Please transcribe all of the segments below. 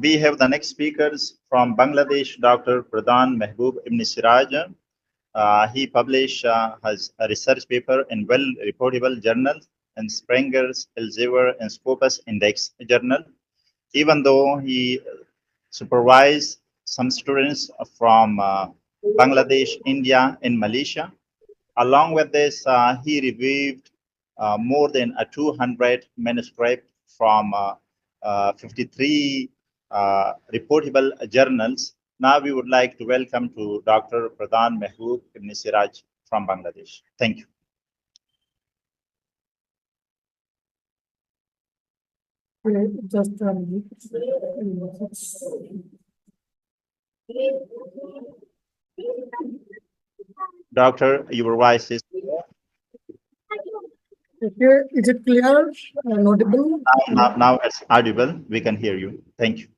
We have the next speakers from Bangladesh, Dr. Prodhan Mhbub Ibna Seraj. He published his research paper in well-reportable journals in Springer's Elsevier and Scopus Index journal. Even though he supervised some students from Bangladesh, India, and Malaysia. Along with this, he reviewed more than 200 manuscripts from 53 reportable journals. Now we would like to welcome to Dr. Prodhan Mhbub Ibna Seraj from Bangladesh. Thank you. Just Doctor, your voice is okay. Is it clear and audible? now it's audible. We can hear you. Thank you.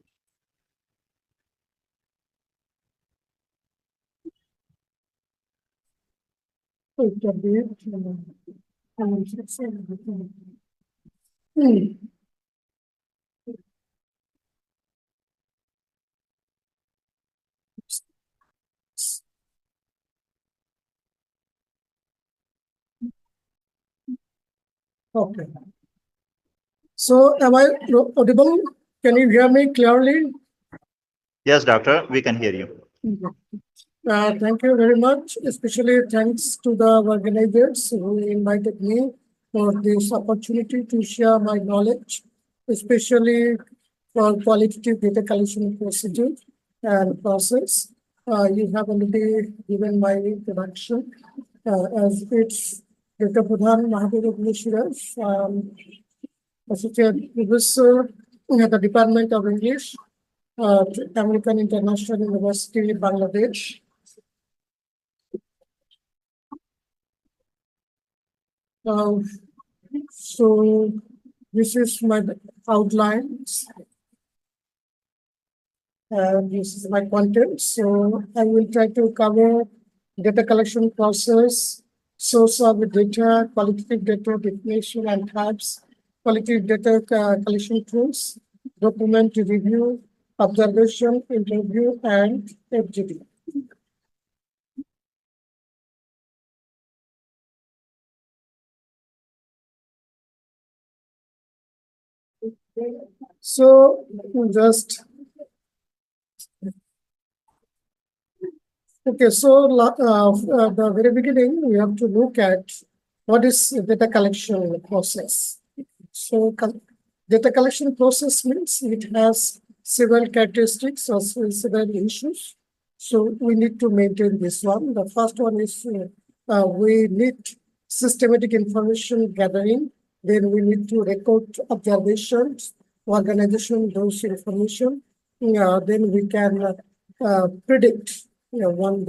Okay. So am I audible? Can you hear me clearly? Yes, doctor, we can hear you. Thank you very much. Especially thanks to the organizers who invited me for this opportunity to share my knowledge, especially for qualitative data collection procedure and process. You have already given my introduction as it's Dr. Prodhan Mhbub Ibna Seraj, Associate Professor at the Department of English, American International University, Bangladesh. So this is my outlines. This is my content. So I will try to cover data collection process, source of data, qualitative data definition and types, qualitative data collection tools, document review, observation, interview, and FGD. So just okay. So the very beginning, we have to look at what is data collection process. So data collection process means it has several characteristics or several issues. So we need to maintain this one. The first one is we need systematic information gathering. Then we need to record observations, organization those information. Then we can predict when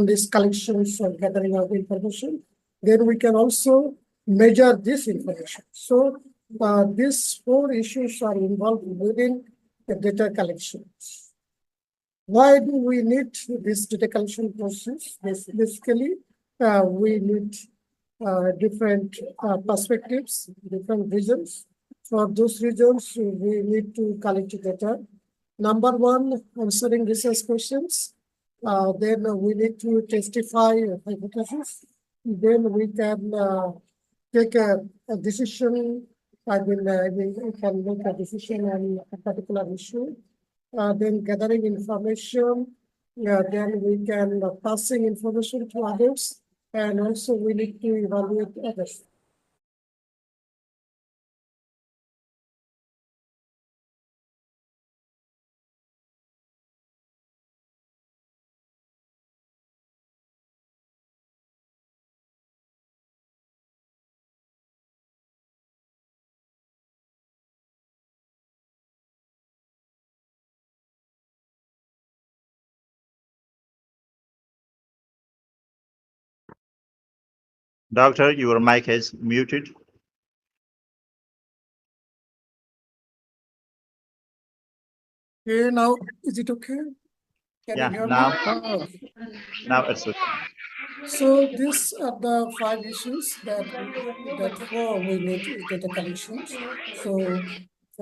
these collections or gathering of information. Then we can also measure this information. So these four issues are involved within the data collection. Why do we need this data collection process? Basically, we need different perspectives, different visions. For those regions, we need to collect data. Number one, answering research questions. Then we need to testify hypothesis. Then we can take a decision. We can make a decision on a particular issue. Then gathering information. Then we can passing information to others. And also we need to evaluate others. Doctor, your mic is muted. Okay, now is it okay? Can Yeah, you hear now, me? now it's okay. So these are the five issues that we need data collections. So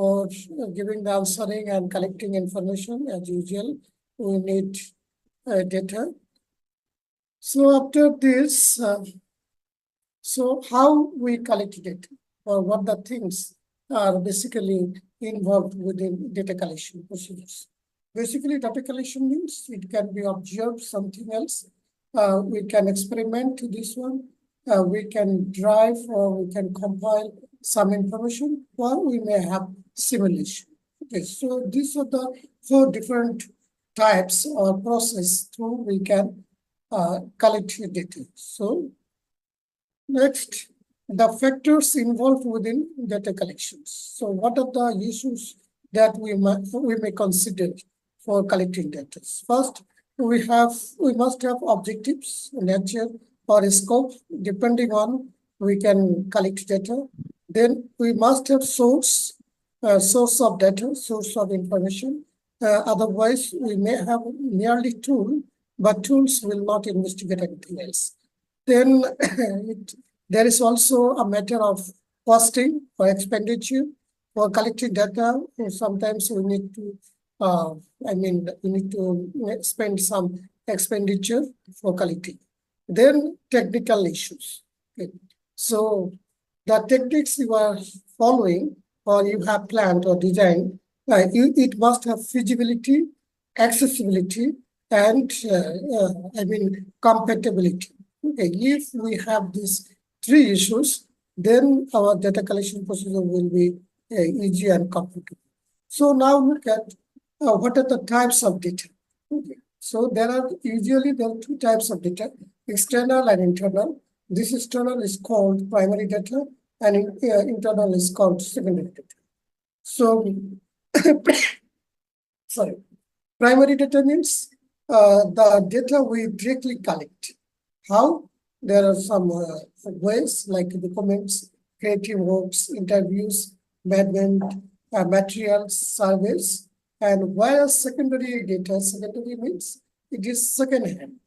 for giving the answering and collecting information as usual. We need data. So after this, so how we collect data, or what the things are basically involved within data collection procedures. Basically, data collection means it can be observed something else. We can experiment to this one. We can drive or we can compile some information, or we may have simulation. Okay, so these are the 4 different types or process through we can collect data. So next, the factors involved within data collections. So what are the issues that we may consider for collecting data? First, we must have objectives, nature, or scope, depending on we can collect data. Then we must have source of data, source of information. Otherwise, we may have merely tool, but tools will not investigate anything else. Then there is also a matter of costing or expenditure for collecting data. Sometimes we need to, we need to spend some expenditure for collecting. Then technical issues. Okay. So the techniques you are following or you have planned or designed, it must have feasibility, accessibility, and compatibility. Okay, if we have these 3 issues, then our data collection procedure will be easy and comfortable. So now look at what are the types of data. Okay. So usually there are 2 types of data, external and internal. This external is called primary data and internal is called secondary data. So, sorry, primary data means the data we directly collect. How? There are some ways like documents, creative works, interviews, management, materials, surveys, and whereas secondary data, secondary means it is second-hand.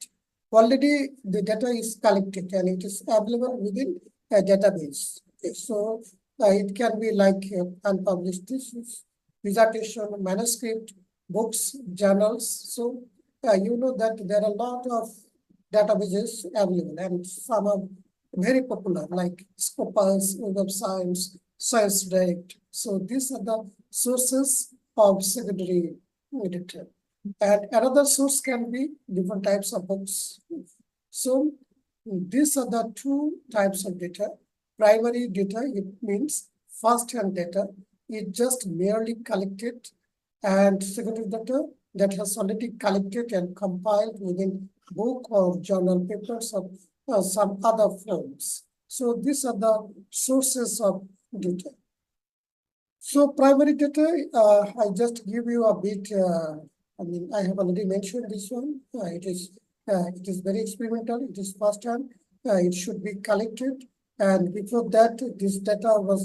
Already the data is collected and it is available within a database. Okay, so it can be like unpublished thesis, dissertation, manuscript, books, journals. So you know that there are a lot of databases available and some are very popular like Scopus, Web of Science, Science Direct. So these are the sources of secondary data. And another source can be different types of books. So these are the 2 types of data. Primary data, it means first-hand data. It just merely collected, and secondary data that has already collected and compiled within book or journal papers or some other forms. So these are the sources of data. So primary data, I just give you a bit, I have already mentioned this one. It is very experimental. It is first hand. It should be collected. And before that, this data were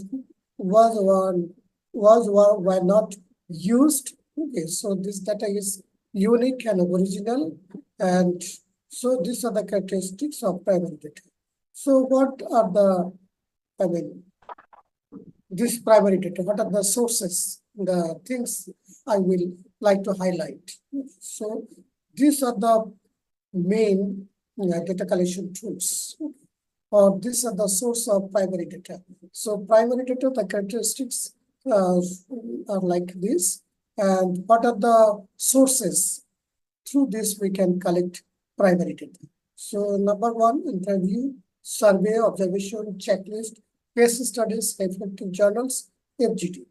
not used. Okay, so this data is unique and original. And so these are the characteristics of primary data. So what are the, this primary data, what are the sources, the things I will like to highlight. So these are the main data collection tools, or these are the source of primary data. So primary data, the characteristics are like this. And what are the sources? Through this, we can collect primary data. So number 1, interview, survey, observation, checklist, case studies, reflective journals, FGD.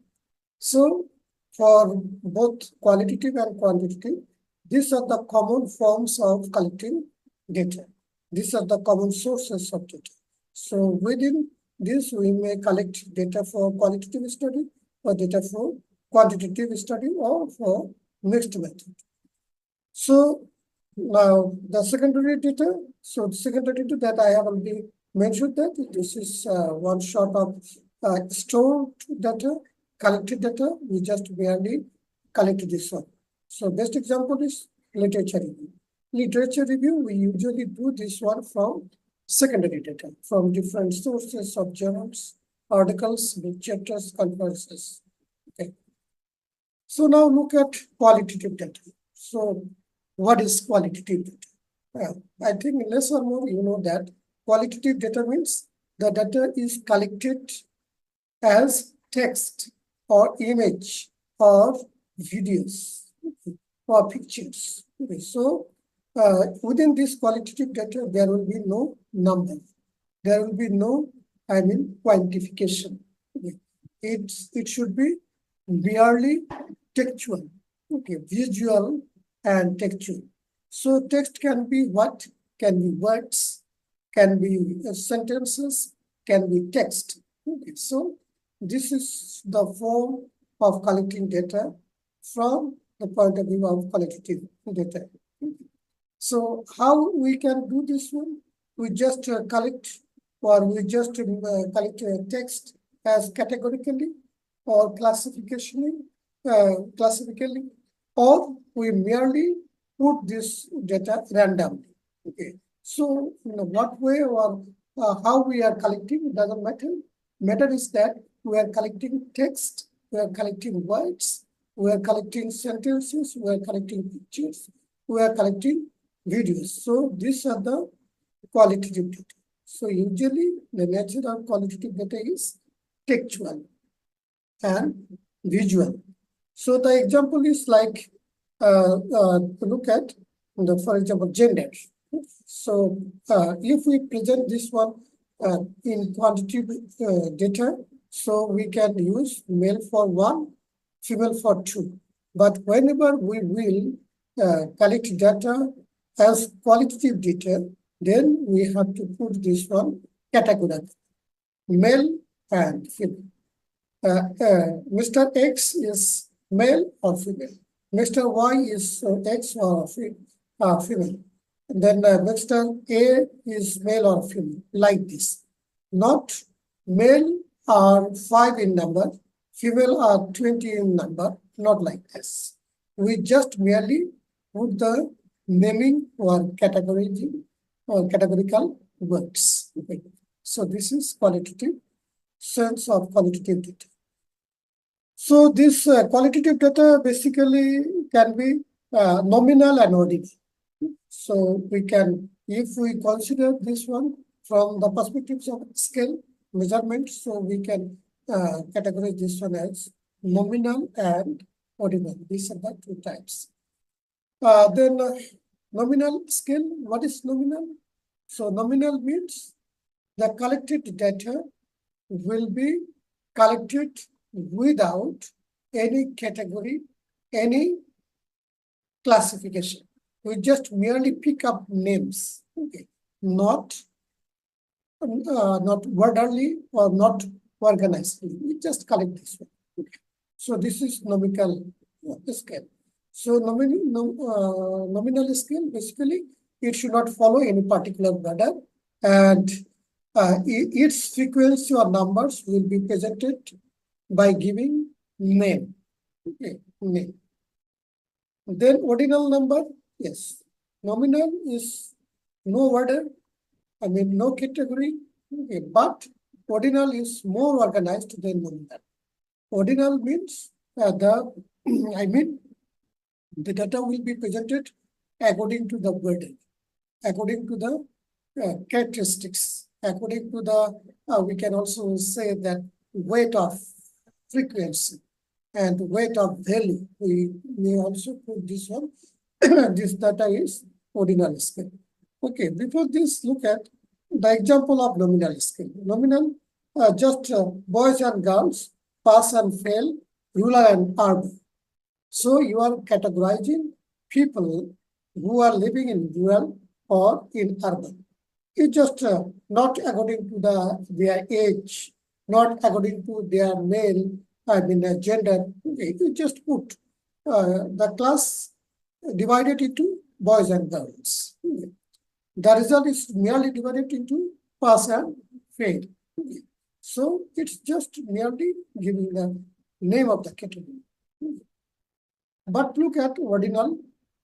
So for both qualitative and quantitative, these are the common forms of collecting data. These are the common sources of data. So within this, we may collect data for qualitative study, or data for quantitative study, or for mixed method. So now the secondary data. So the secondary data that I have already mentioned that this is one shot of stored data, collected data. We just barely collected this one. So best example is literature review. Literature review, we usually do this one from secondary data, from different sources of journals, articles, book chapters, conferences. Okay. So now look at qualitative data. So what is qualitative data? I think less or more you know that qualitative data means the data is collected as text or image or videos or pictures. Okay, so within this qualitative data, there will be no number. There will be no, quantification. Okay. It should be merely textual, okay, visual and textual. So text can be what? Can be words, can be sentences, can be text. Okay, so this is the form of collecting data from the point of view of qualitative data. So how we can do this one? We just collect or we just collect text as categorically or classificationally, or we merely put this data randomly. Okay. So in what way or how we are collecting, it doesn't matter. Matter is that we are collecting text, we are collecting words, we are collecting sentences, we are collecting pictures, we are collecting videos. So these are the qualitative data. So usually the nature of qualitative data is textual and visual. So the example is like look at for example gender. So if we present this one in quantitative data, so we can use male for 1, female for 2. But whenever we will collect data as qualitative data, then we have to put this one categorical, male and female. Mr. X is male or female. Mr. Y is X or female. And then Mr. A is male or female, like this. Not male are 5 in number, female are 20 in number, not like this. We just merely put the naming or categorizing or categorical words. Okay. So this is qualitative sense of qualitative data. So this qualitative data basically can be nominal and ordinal. So we can, if we consider this one from the perspectives of scale measurement, so we can categorize this one as nominal and ordinal. These are the 2 types. Then nominal scale, what is nominal? So nominal means the collected data will be collected without any category, any classification. We just merely pick up names, okay, not orderly or not organized. We just collect this one. Okay. So this is nominal scale. So nominal scale, basically, it should not follow any particular order, and its frequency or numbers will be presented by giving name. Okay, name. Then ordinal number, yes. Nominal is no order, no category, okay, but ordinal is more organized than nominal. Ordinal means the data will be presented according to the burden, according to the characteristics, according to the, we can also say that weight of frequency and weight of value. We may also put this one. This data is ordinal scale. Okay, before this, look at the example of nominal scale. Nominal, just boys and girls, pass and fail, rural and urban. So you are categorizing people who are living in rural or in urban. It's just not according to their age, not according to their male, gender. Okay, you just put the class divided into boys and girls. Okay. The result is merely divided into pass and fail. Okay. So it's just merely giving the name of the category. Okay. But look at ordinal.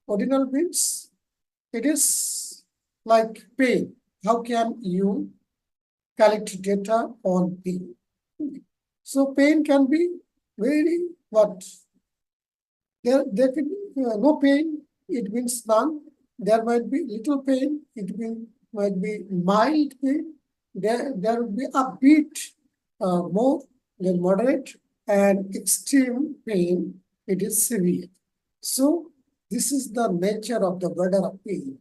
Ordinal means it is like pain. How can you collect data on pain? So pain can be very There could be no pain, it means none. There might be little pain, might be mild pain. There would be a bit more than moderate, and extreme pain, it is severe. So this is the nature of the burden of pain.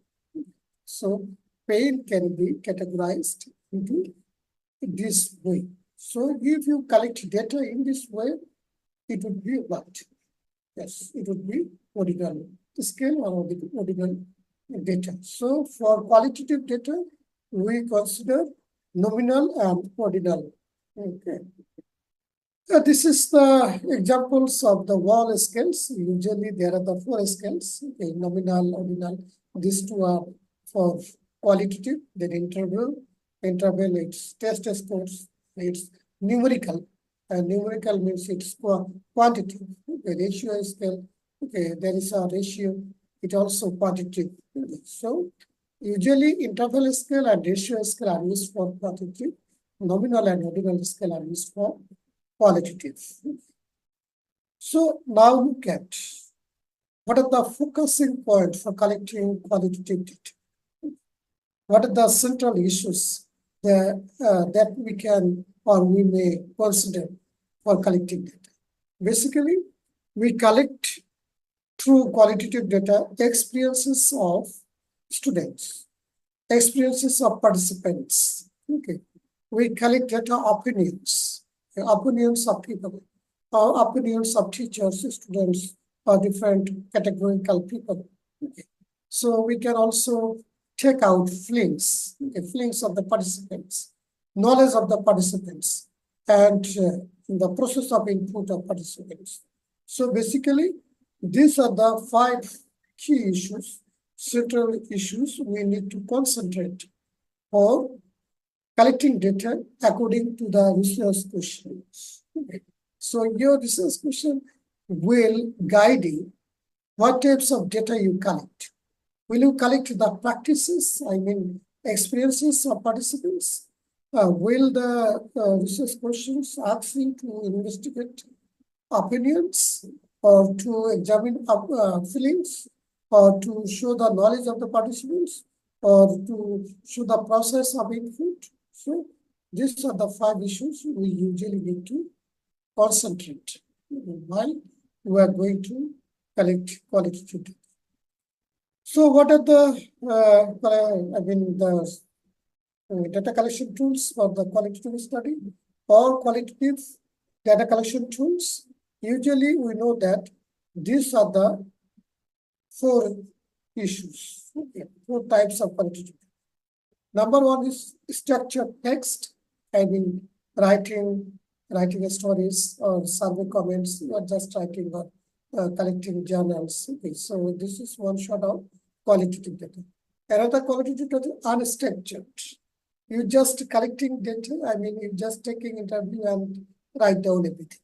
So pain can be categorized into this way. So if you collect data in this way, it would be what? Yes, it would be ordinal scale or ordinal data. So for qualitative data, we consider nominal and ordinal. Okay. So this is the examples of the wall scales. Usually there are the four scales, okay, nominal, ordinal. These two are for qualitative, then interval, it's test scores, it's numerical. And numerical means it's quantitative. Okay, ratio scale, okay, there is a ratio, it also quantitative. Okay. So usually interval scale and ratio scale are used for quantitative, nominal and ordinal scale are used for qualitative. So now look at what are the focusing points for collecting qualitative data. What are the central issues that we can or we may consider for collecting data? Basically, we collect through qualitative data experiences of students, experiences of participants. Okay, we collect data opinions of people, or opinions of teachers, students, or different categorical people. Okay. So we can also take out feelings, feelings of the participants, knowledge of the participants, and in the process of input of participants. So basically, these are the 5 key issues, central issues we need to concentrate for collecting data according to the research questions. Okay. So your research question will guide you what types of data you collect. Will you collect the practices, I mean experiences of participants? Will the research questions ask you to investigate opinions or to examine feelings or to show the knowledge of the participants or to show the process of input? So these are the 5 issues we usually need to concentrate while we are going to collect qualitative data. So what are the data collection tools for the qualitative study or qualitative data collection tools? Usually we know that these are the 4 issues, okay, 4 types of qualitative. Number 1 is structured text. I mean, writing stories or survey comments, not just writing or collecting journals. Okay, so this is one shot of qualitative data. Another qualitative data, unstructured. You just collecting data. I mean, you just taking interview and write down everything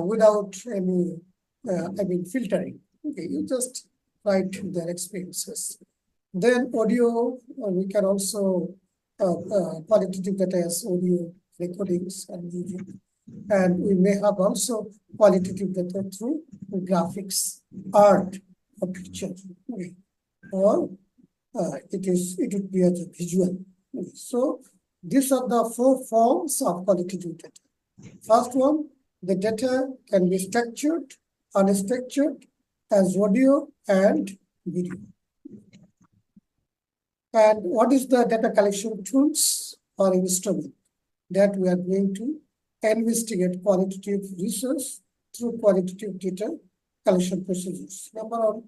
without any, filtering. Okay, you just write their experiences. Then audio, we can also qualitative data as audio recordings and video. And we may have also qualitative data through graphics, art, or picture, okay. Or it would be as a visual. Okay. So these are the 4 forms of qualitative data. First one, the data can be structured, unstructured, as audio and video. And what is the data collection tools or instrument that we are going to investigate qualitative research through qualitative data collection procedures? Number 1,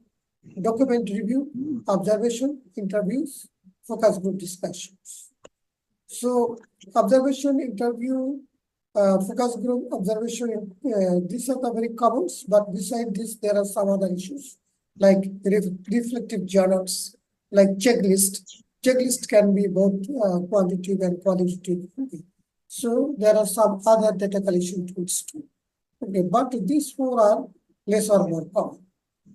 document review, observation, interviews, focus group discussions. So observation, interview, focus group observation, these are the very common, but beside this, there are some other issues like reflective journals, like checklist. Checklist can be both quantitative and qualitative. Okay. So there are some other data collection tools too. Okay, but these 4 are less or more common.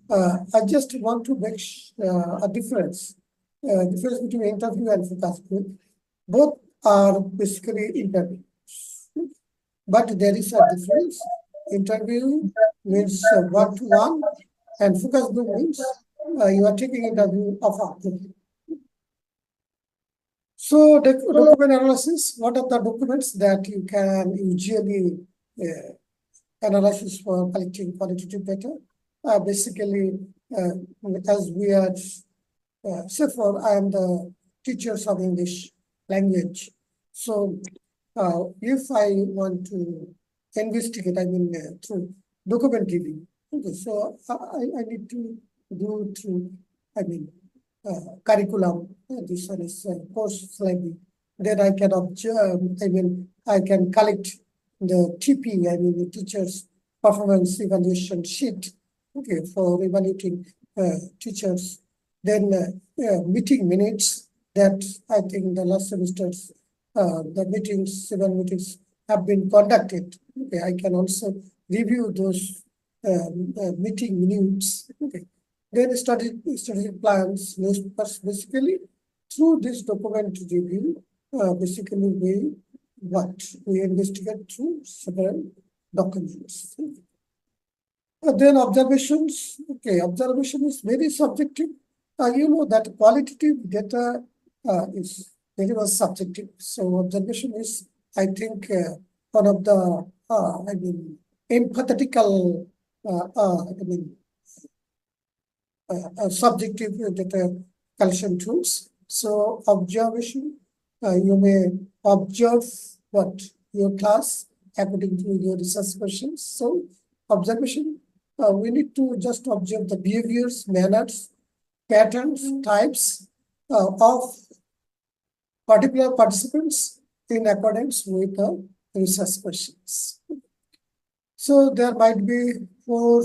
I just want to make a difference between interview and focus group. Both are basically interviews, but there is a difference. Interview means one-to-one, and focus group means you are taking interview of a group. So document analysis, what are the documents that you can usually analysis for collecting qualitative data? Basically, as we are, say for I am the teachers of English language. So if I want to investigate, I mean through document review, okay, so I need to go through, I mean, curriculum, this one is course library, then I can observe, I mean, I can collect the TP, I mean the teachers performance evaluation sheet, okay, for evaluating teachers, then meeting minutes that I think the last semester's the meetings, several meetings have been conducted. Okay, I can also review those meeting minutes. Okay, then strategic plans, newspapers. Basically, through this document review, basically we investigate through several documents. Then observations. Okay, observation is very subjective. You know that qualitative data is very much subjective. So observation is, I think, one of the, I mean, empathetical, I mean, subjective data collection tools. So observation, you may observe what your class according to your research questions. So observation, we need to just observe the behaviors, manners, patterns, types of particular participants in accordance with the research questions. So there might be 4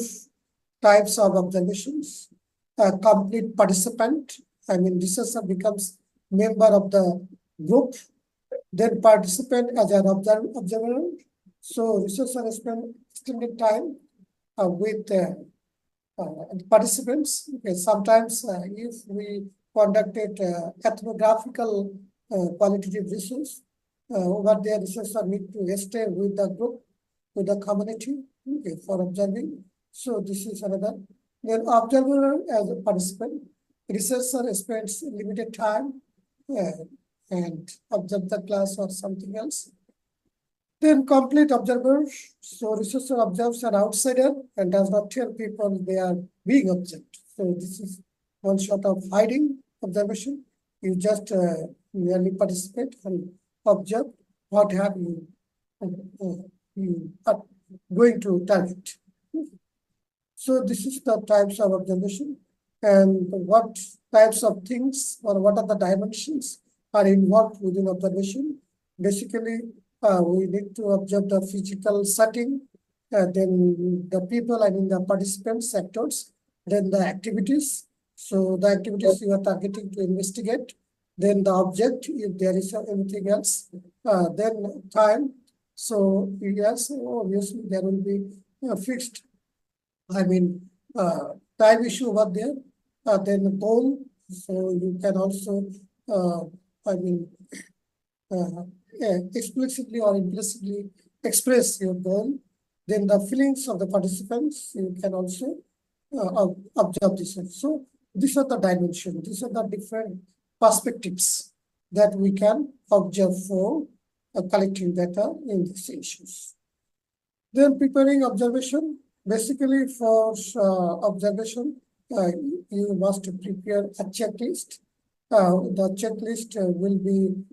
types of observations. A complete participant, I mean, researcher becomes member of the group, then participant as an observer. So researcher spend extended time with participants. Okay, sometimes if we conducted ethnographical qualitative research, over there researcher need to stay with the group, with the community, okay, for observing. So this is another. Then observer as a participant, researcher spends limited time and observe the class or something else. Then complete observer, so researcher observes an outsider and does not tell people they are being observed. So this is one sort of hiding observation. You just merely participate and observe what have you are going to target. So this is the types of observation and what types of things or what are the dimensions are involved within observation. Basically, we need to observe the physical setting, then the people, I mean the participants, actors, then the activities. So the activities you are targeting to investigate, then the object, if there is anything else, then time. So yes, obviously there will be fixed, I mean, time issue over there. Then the goal. So you can also, I mean, explicitly or implicitly express your goal. Then the feelings of the participants, you can also observe this. So these are the dimensions. These are the different perspectives that we can observe for collecting data in these issues. Then preparing observation. Basically, for observation, you must prepare a checklist. The checklist will be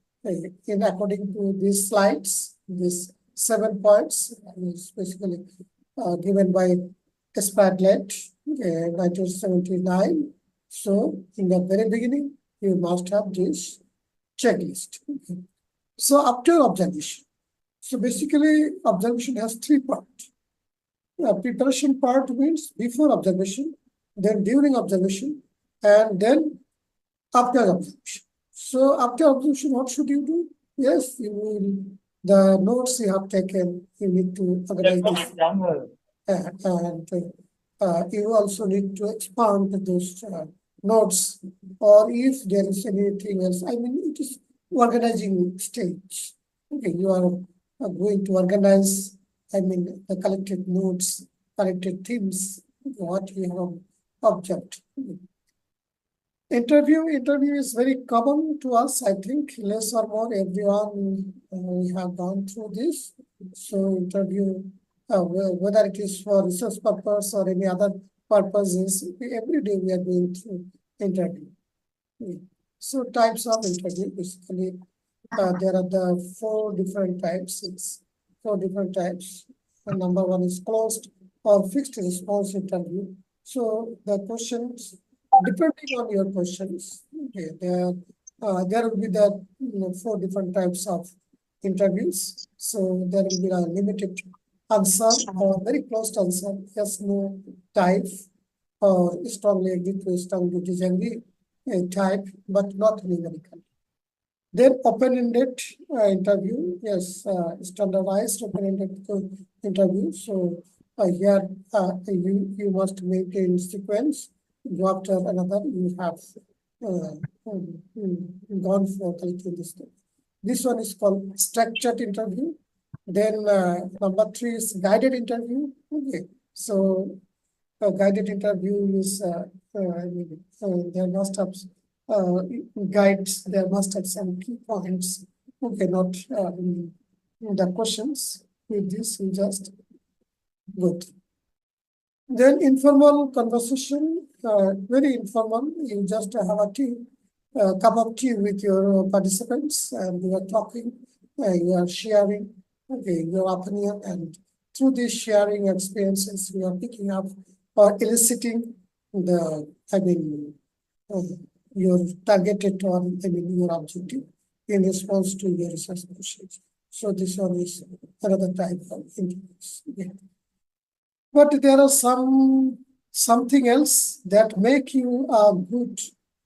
in according to these slides, these 7 points, is basically given by Spadlet in 1979. So, in the very beginning, you must have this checklist. Okay. So, after observation, so basically, observation has 3 parts. Preparation part means before observation, then during observation, and then after observation. So after observation, what should you do? Yes, you will, the notes you have taken, you need to organize this. And you also need to expand those notes, or if there is anything else, I mean, it is organizing stage. Okay, you are going to organize, I mean, the collected notes connected themes, what you have observed. Interview is very common to us. I think less or more everyone we have gone through this. So interview, whether it is for research purpose or any other purposes, every day we are going through interview. So types of interview, basically, there are the four different types. It's four different types. And number one is closed or fixed response interview. So the questions, depending on your questions, okay, there will be the four different types of interviews. So there will be a limited answer or very closed answer, yes, no type, or strongly agree to strongly disagree type, but not numerical. Then open-ended interview, yes, standardized open-ended interview. So here you must maintain sequence. Go after another, you have gone for collecting this thing. This one is called structured interview. Then number three is guided interview. Okay, so guided interview is there must have guides. There must have some key points. Okay, not the questions. With this, you just good. Then informal conversation, very informal. You just have a tea, cup of tea with your participants, and you are talking, you are sharing, okay, your opinion, and through this sharing experiences, you are picking up or eliciting the, your targeted or your objective in response to your research questions. So this one is another type of interviews. Yeah. But there are something else that make you a good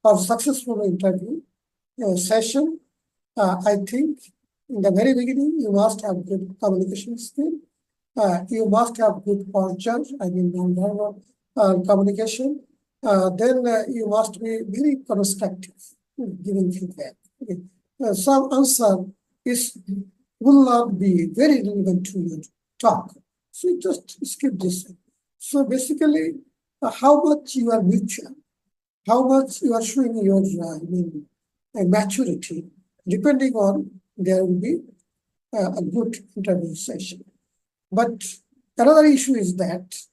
or successful interview session. I think in the very beginning, you must have good communication skill. You must have good posture, non-verbal communication. Then you must be very constructive, giving feedback. Okay. Some answer will not be very relevant to your talk. So you just skip this. So basically, how much you are mature, how much you are showing your maturity, depending on there will be a good interview session. But another issue is that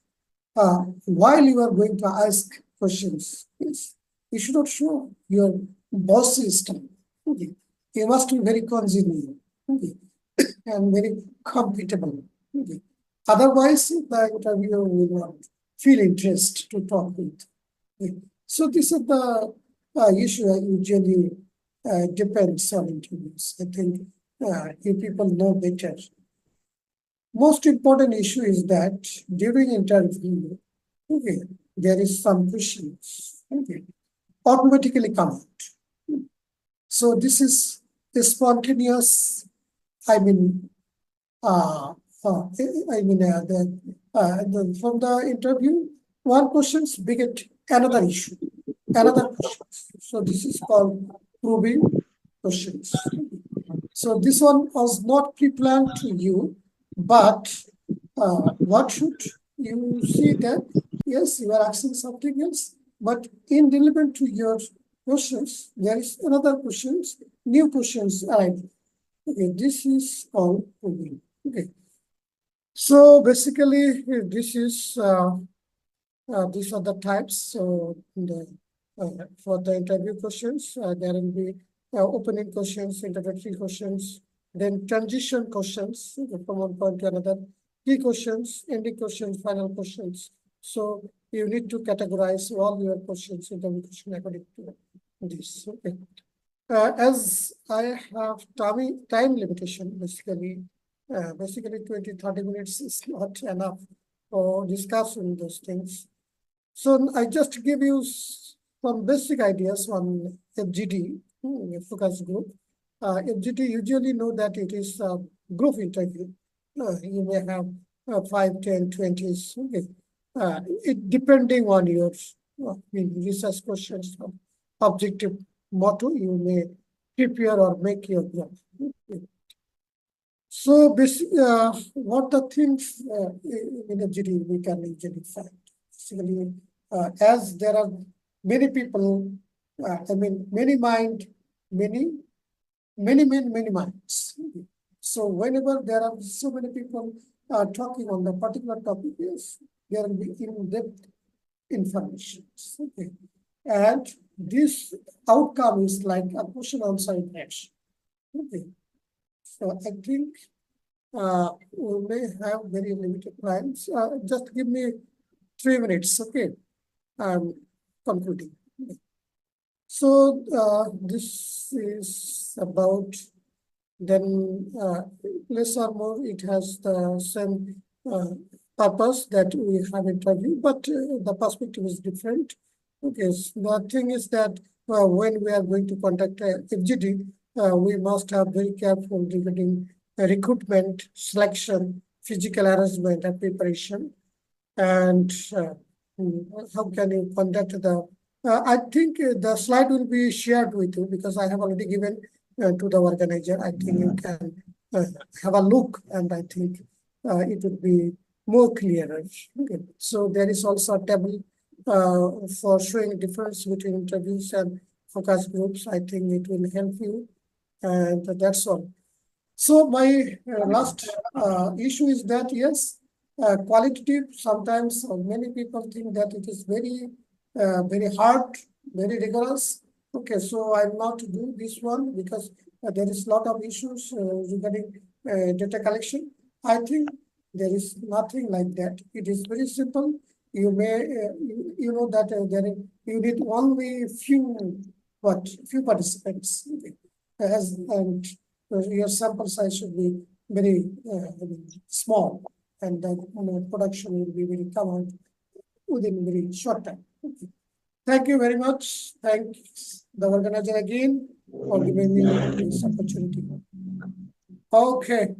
while you are going to ask questions, you should not show your bossy style. Okay. You must be very congenial, okay, and very compatible. Okay. Otherwise, the interviewer will not feel interest to talk with. Okay. So this is the issue that usually depends on interviews. I think you people know better. Most important issue is that during interview, okay, there is some questions, okay, automatically come out. So this is a spontaneous, from the interview, one questions beget another issue, another question. So this is called probing questions. So this one was not pre-planned to you, but what should you see that? Yes, you are asking something else, but irrelevant to your questions, there is another questions, new questions arriving. Okay, this is called probing. Okay. So basically, this is these are the types. So for the interview questions, there will be opening questions, introductory questions, then transition questions from one point to another, key questions, ending questions, final questions. So you need to categorize all your questions, interview question according to this. Okay. As I have time limitation, basically 20-30 minutes is not enough for discussing those things. So I just give you some basic ideas on FGD, focus group. FGD usually know that it is a group interview. You may have 5, 10, 20s. Okay. It depending on your research questions, objective motto, you may prepare or make your group. Okay. So basically, what the things in FGD we can easily find. Basically, as there are many people, many minds. So whenever there are so many people talking on the particular topic, yes, there will be in-depth information. Okay. And this outcome is like a question answer interaction. Okay. So I think we may have very limited time. Just give me 3 minutes, okay? I'm concluding. So this is about then less or more it has the same purpose that we have interviewed, but the perspective is different. Okay, so the thing is that when we are going to conduct a FGD, we must have very careful regarding recruitment, selection, physical arrangement, and preparation. And how can you conduct the? I think the slide will be shared with you because I have already given to the organizer. I think you can have a look, and I think it would be more clearer. Okay. So there is also a table for showing difference between interviews and focus groups. I think it will help you, and that's all. So my last issue is that yes, qualitative. Sometimes many people think that it is very hard, very rigorous. Okay, so I'm not to do this one because there is a lot of issues regarding data collection. I think there is nothing like that. It is very simple. You may, you know that you need only few participants. Okay. And your sample size should be very small, and the production will be very covered within very short time. Okay. Thank you very much. Thanks the organizer again for giving me this opportunity. Okay.